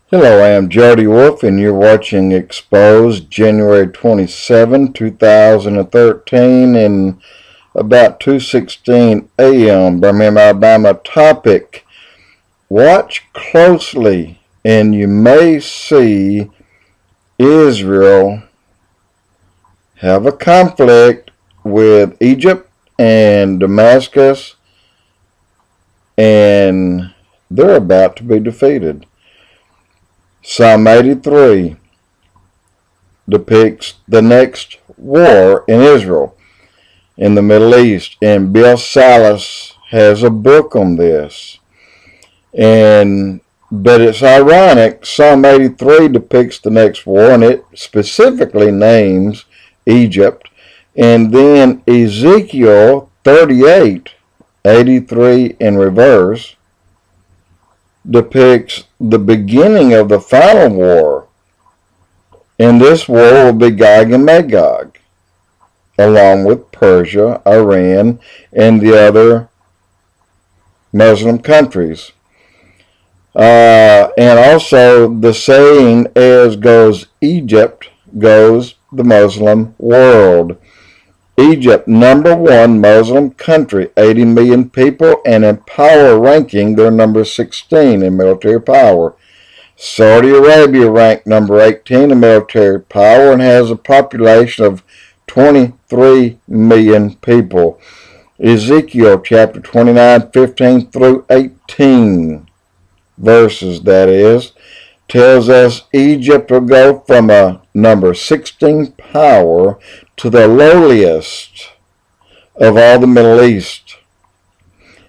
Hello, I am Jody Wolf, and you're watching Expoz, January 27, 2013, and about 2:16 a.m. Birmingham, Alabama. Topic: watch closely, and you may see Israel have a conflict with Egypt and Damascus, and they're about to be defeated. Psalm 83 depicts the next war in Israel, in the Middle East, and Bill Salas has a book on this. But it's ironic, Psalm 83 depicts the next war, and it specifically names Egypt, and then Ezekiel 38, 83 in reverse, depicts the beginning of the final war. And this war will be Gog and Magog, along with Persia, Iran, and the other Muslim countries. And also the saying, as goes Egypt, goes the Muslim world. Egypt, #1 Muslim country, 80 million people, and in power ranking, they're number 16 in military power. Saudi Arabia ranked number 18 in military power and has a population of 23 million people. Ezekiel chapter 29, 15 through 18 verses, that is, tells us Egypt will go from a number 16 power to the lowliest of all the Middle East.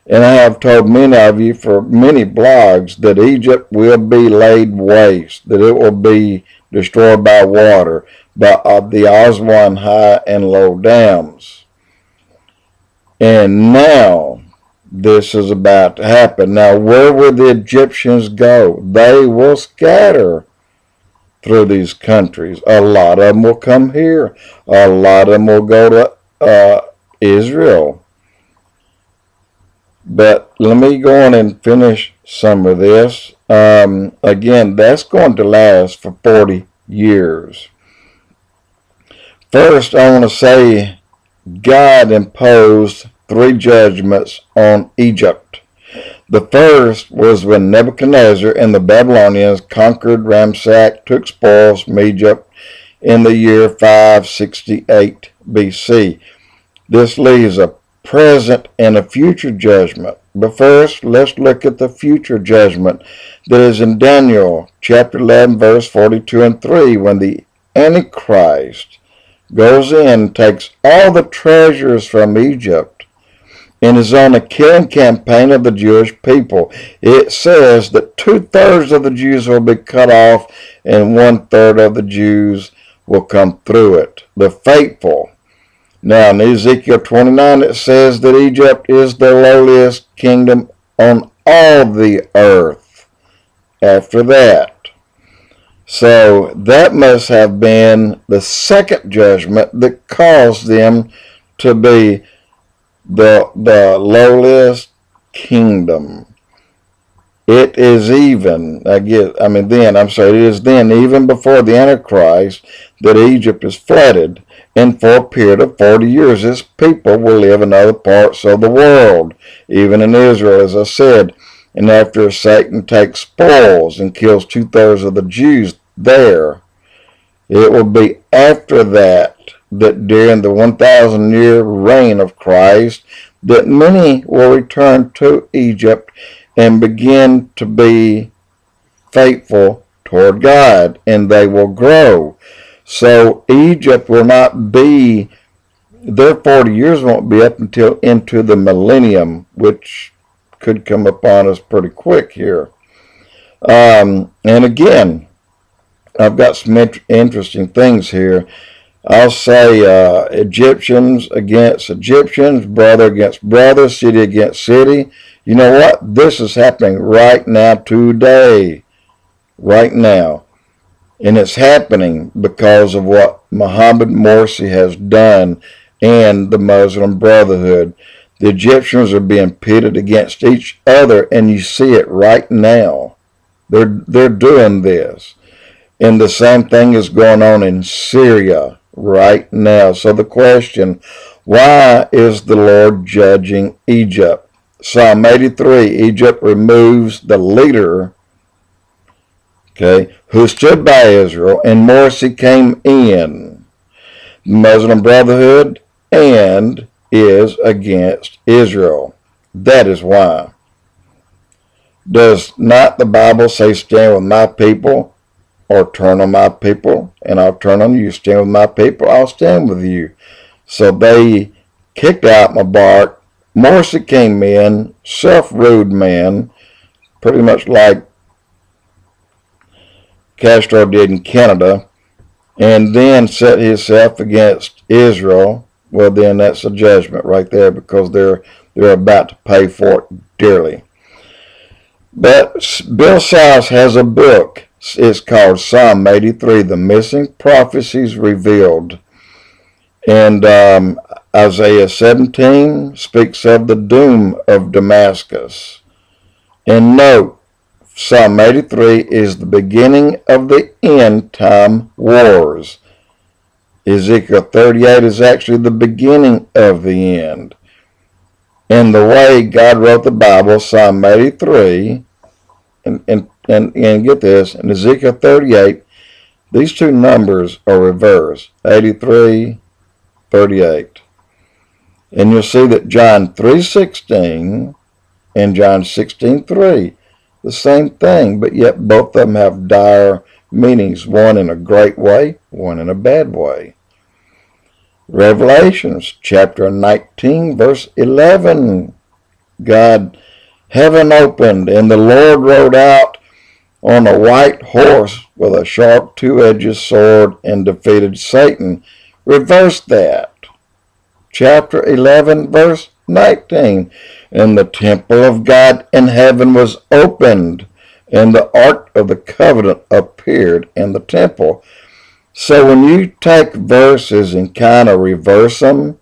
And I have told many of you for many blogs that Egypt will be laid waste, that it will be destroyed by water, by the Aswan high and low dams. And now this is about to happen. Now, where will the Egyptians go? They will scatter through these countries. A lot of them will come here. A lot of them will go to Israel. But let me go on and finish some of this. Again, that's going to last for 40 years. First, I want to say God imposed 3 judgments on Egypt. The first was when Nebuchadnezzar and the Babylonians conquered, ransacked, took spoils from Egypt in the year 568 BC. This leaves a present and a future judgment. But first, let's look at the future judgment that is in Daniel chapter 11, verse 42 and 3, when the Antichrist goes in and takes all the treasures from Egypt and is on a killing campaign of the Jewish people. It says that 2/3 of the Jews will be cut off and 1/3 of the Jews will come through it, the faithful. Now in Ezekiel 29 it says that Egypt is the lowliest kingdom on all the earth after that. So that must have been the second judgment that caused them to be the lowliest kingdom. It is then, it is then, even before the Antichrist, that Egypt is flooded, and for a period of 40 years, its people will live in other parts of the world, even in Israel, as I said. And after Satan takes spoils and kills 2/3 of the Jews there, it will be after that during the 1,000-year reign of Christ, that many will return to Egypt and begin to be faithful toward God, and they will grow. So Egypt will not be, their 40 years won't be up until into the millennium, which could come upon us pretty quick here. And again, I've got some interesting things here. I'll say Egyptians against Egyptians, brother against brother, city against city. You know what? This is happening right now, today. Right now. And it's happening because of what Muhammad Morrsi has done and the Muslim Brotherhood. The Egyptians are being pitted against each other, and you see it right now. They're doing this. And the same thing is going on in Syria right now. So the question, why is the Lord judging Egypt? Psalm 83, Egypt removes the leader, okay, who stood by Israel, and Morrsi came in, the Muslim Brotherhood, and is against Israel. That is why. Does not the Bible say, stand with my people, or turn on my people, and I'll turn on you? Stand with my people, I'll stand with you. So they kicked out Mubarak. Morrsi came in, self-ruled man, pretty much like Castro did in Canada, and then set himself against Israel. Well, then that's a judgment right there, because they're about to pay for it dearly. But Bill Size has a book. It's called Psalm 83, The Missing Prophecies Revealed. And Isaiah 17 speaks of the doom of Damascus. And note, Psalm 83 is the beginning of the end time wars. Ezekiel 38 is actually the beginning of the end. And the way God wrote the Bible, Psalm 83, and get this, in Ezekiel 38, these two numbers are reversed, 83, 38. And you'll see that John 3:16 and John 16:3, the same thing, but yet both of them have dire meanings, one in a great way, one in a bad way. Revelations chapter 19, verse 11, heaven opened, and the Lord rode out on a white horse with a sharp two-edged sword and defeated Satan. Reverse that. Chapter 11, verse 19. And the temple of God in heaven was opened, and the ark of the covenant appeared in the temple. So when you take verses and kind of reverse them,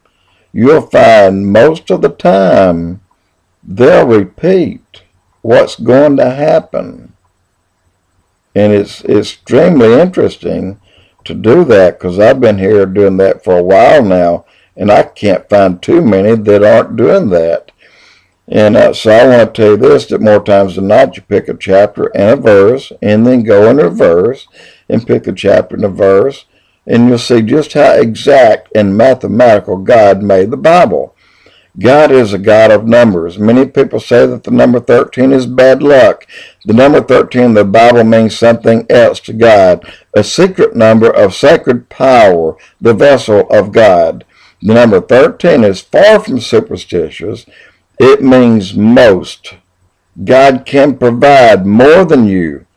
you'll find most of the time they'll repeat what's going to happen. And it's extremely interesting to do that, because I've been here doing that for a while now, and I can't find too many that aren't doing that. And so I want to tell you this, that more times than not, you pick a chapter and a verse, and then go in reverse and pick a chapter and a verse, and you'll see just how exact and mathematical God made the Bible. God is a God of numbers. Many people say that the number 13 is bad luck. The number 13 in the Bible means something else to God, a secret number of sacred power, the vessel of God. The number 13 is far from superstitious. It means most. God can provide more than you.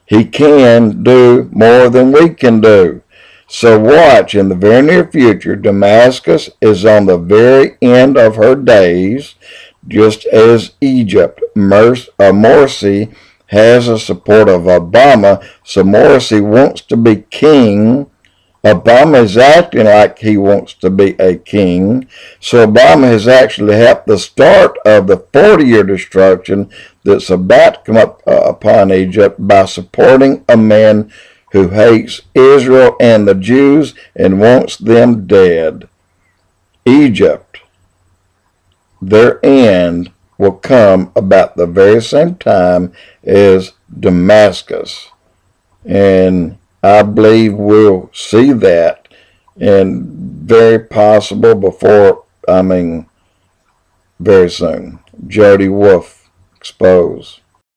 He can do more than we can do. So watch, in the very near future, Damascus is on the very end of her days, just as Egypt. Morrsi has the support of Obama, so Morrsi wants to be king. Obama is acting like he wants to be a king. So Obama has actually helped the start of the 40-year destruction that's about to come up upon Egypt by supporting a man who hates Israel and the Jews and wants them dead. Egypt, their end will come about the very same time as Damascus. And I believe we'll see that, and very possible very soon. Jody Wolf, Expoz.